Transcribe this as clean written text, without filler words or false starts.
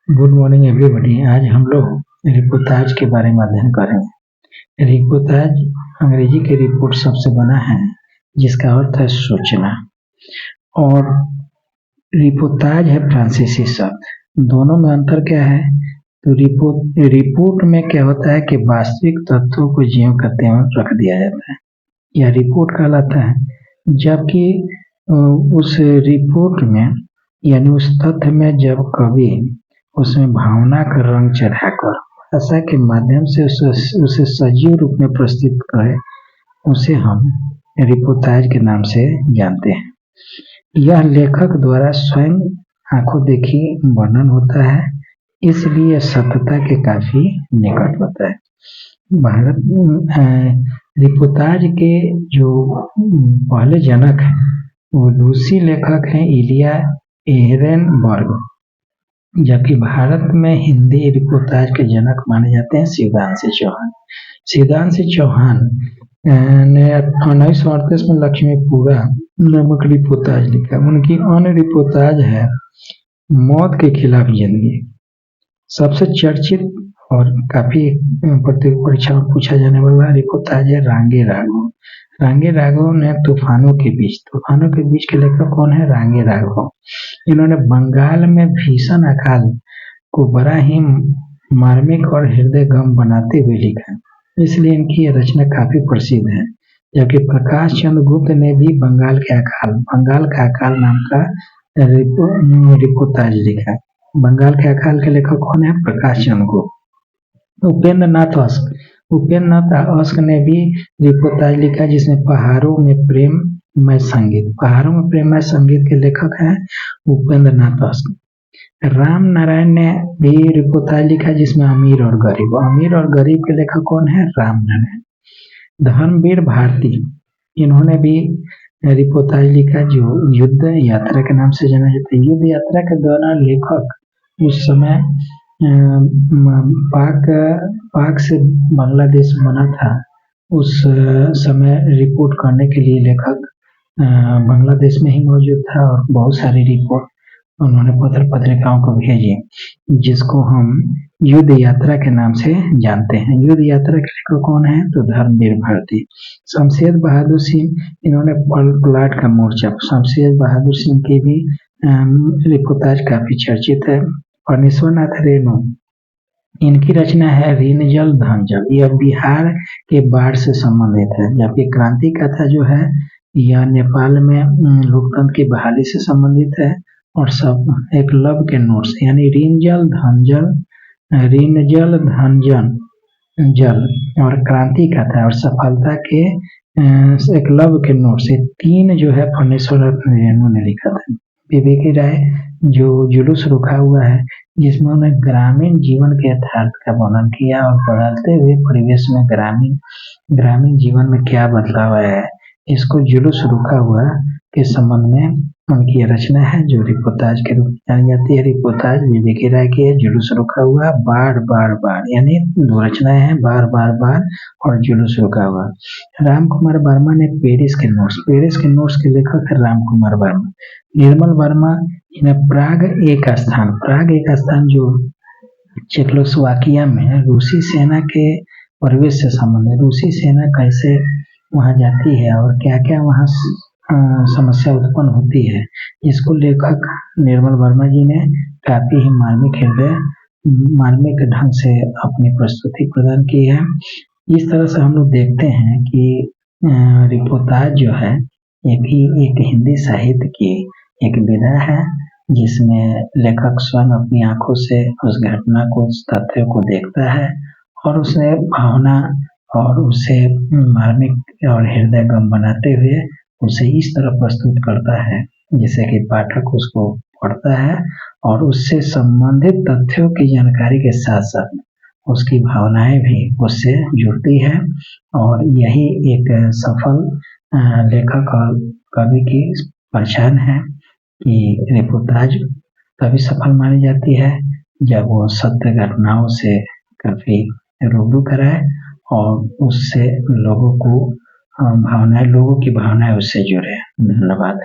Good morning everybody. आज हम लोग रिपोर्टाज के बारे में अध्ययन करेंगे। रिपोर्टाज अंग्रेजी के रिपोर्ट शब्द से बना है, जिसका अर्थ है सूचना, और रिपोर्टाज है फ्रांसीसी शब्द। दोनों में अंतर क्या है? तो रिपोर्ट में क्या होता है कि वास्तविक तथ्यों को ज्यों का त्यों रख दिया जाता है, यह रिपोर्ट कहलाता है। जबकि उस रिपोर्ट में यानी उस तथ्य में जब कभी उसमें भावना का रंग चढ़ाकर भाषा के माध्यम से उसे सजीव रूप में प्रस्तुत करे, उसे हम रिपोर्टाज के नाम से जानते हैं। यह लेखक द्वारा स्वयं आंखों देखी वर्णन होता है, इसलिए सत्यता के काफी निकट होता है। भारत रिपोर्टाज के जो पहले जनक हैं वो रूसी लेखक हैं इलिया एहरेनबर्ग, जबकि भारत में हिंदी रिपोर्टाज के जनक माने जाते हैं शिवदान चौहान। शिवदान चौहान ने 1938 में लक्ष्मीपुरा नामक रिपोर्टाज लिखा। उनकी अन्य रिपोर्टाज है मौत के खिलाफ जिंदगी। सबसे चर्चित और काफी परीक्षा में पूछा जाने वाला रिपोर्टाज है रांगे राघव। रांगे राघव ने तूफानों के बीच के लेखक कौन है? रांगे राघव। इन्होंने बंगाल में भीषण अकाल को बड़ा ही मार्मिक और हृदय गम बनाते हुए लिखा, इसलिए इनकी यह रचना काफी प्रसिद्ध है। जबकि प्रकाश चंद्र गुप्त ने भी बंगाल का अकाल नाम का रिपोर्टाज लिखा। बंगाल के अकाल के लेखक कौन है? प्रकाश चंद्र गुप्त। उपेंद्र नाथ अश्क ने भी रिपोर्टाज लिखा, जिसमें पहाड़ों में प्रेममय संगीत के लेखक हैं उपेंद्र नाथ अश्क। राम नारायण ने भी रिपोर्टाज लिखा, जिसमें अमीर और गरीब के लेखक कौन है? राम नारायण। धर्मवीर भारती, इन्होंने भी रिपोर्टाज लिखा, जो युद्ध यात्रा के नाम से जाना जाता है। युद्ध यात्रा के दौरान लेखक उस समय पाक से बांग्लादेश बना था, उस समय रिपोर्ट करने के लिए लेखक बांग्लादेश में ही मौजूद था और बहुत सारी रिपोर्ट उन्होंने पत्र पत्रिकाओं को भेजी, जिसको हम युद्ध यात्रा के नाम से जानते हैं। युद्ध यात्रा के लेखक कौन है? तो धर्मवीर भारती। शमशेर बहादुर सिंह, इन्होंने प्लाट का मोर्चा, शमशेर बहादुर सिंह की भी रिपोर्टाज काफी चर्चित है। फणीश्वरनाथ रेणु, इनकी रचना है ऋण जल धन जल, यह बिहार के बाढ़ से संबंधित है। जबकि क्रांति कथा जो है यह नेपाल में लोकतंत्र की बहाली से संबंधित है। और सब एकलव्य के नोट्स यानी ऋण जल धन जल और क्रांति कथा और सफलता के एकलव्य के नोट्स, ये तीन जो है फणीश्वरनाथ रेणु ने लिखा था। बीबी राय जो जुलूस रुका हुआ है, जिसमें उन्होंने ग्रामीण जीवन के यथार्थ का वर्णन किया और बदलते हुए परिवेश में ग्रामीण जीवन में क्या बदलाव आया है, इसको जुलूस रुका हुआ के संबंध में उनकी रचना है, जो रिपोर्टाज के रूप में जानी जाती है। रिपोर्टाज बीबी राय की है, जुलूस रुका हुआ, बाढ़ यानी दो रचनाएं हैं, बाढ़ और जुलूस रुका हुआ। राम कुमार वर्मा ने पेरिस के नोट्स के लेखक है राम कुमार वर्मा। निर्मल वर्मा ने प्राग एक स्थान जो चेकोस्लोवाकिया में रूसी सेना के प्रवेश से संबंधित, रूसी सेना कैसे वहां जाती है और क्या क्या वहां समस्या उत्पन्न होती है, इसको लेखक निर्मल वर्मा जी ने काफी ही मार्मिक ढंग से अपनी प्रस्तुति प्रदान की है। इस तरह से हम लोग देखते हैं कि रिपोर्टाज जो है ये भी एक हिंदी साहित्य की एक विधा है, जिसमें लेखक स्वयं अपनी आंखों से उस घटना को, उस तथ्य को देखता है और उसे भावना और उसे मार्मिक और हृदय गम बनाते हुए उसे इस तरह प्रस्तुत करता है, जिससे कि पाठक उसको पढ़ता है और उससे संबंधित तथ्यों की जानकारी के साथ साथ उसकी भावनाएं भी उससे जुड़ती है। और यही एक सफल लेखक और कवि की पहचान है कि रिपोर्टाज तभी सफल मानी जाती है जब वो सत्य घटनाओं से काफी रूबरू कराए और उससे लोगों की भावनाएं उससे जुड़े। धन्यवाद।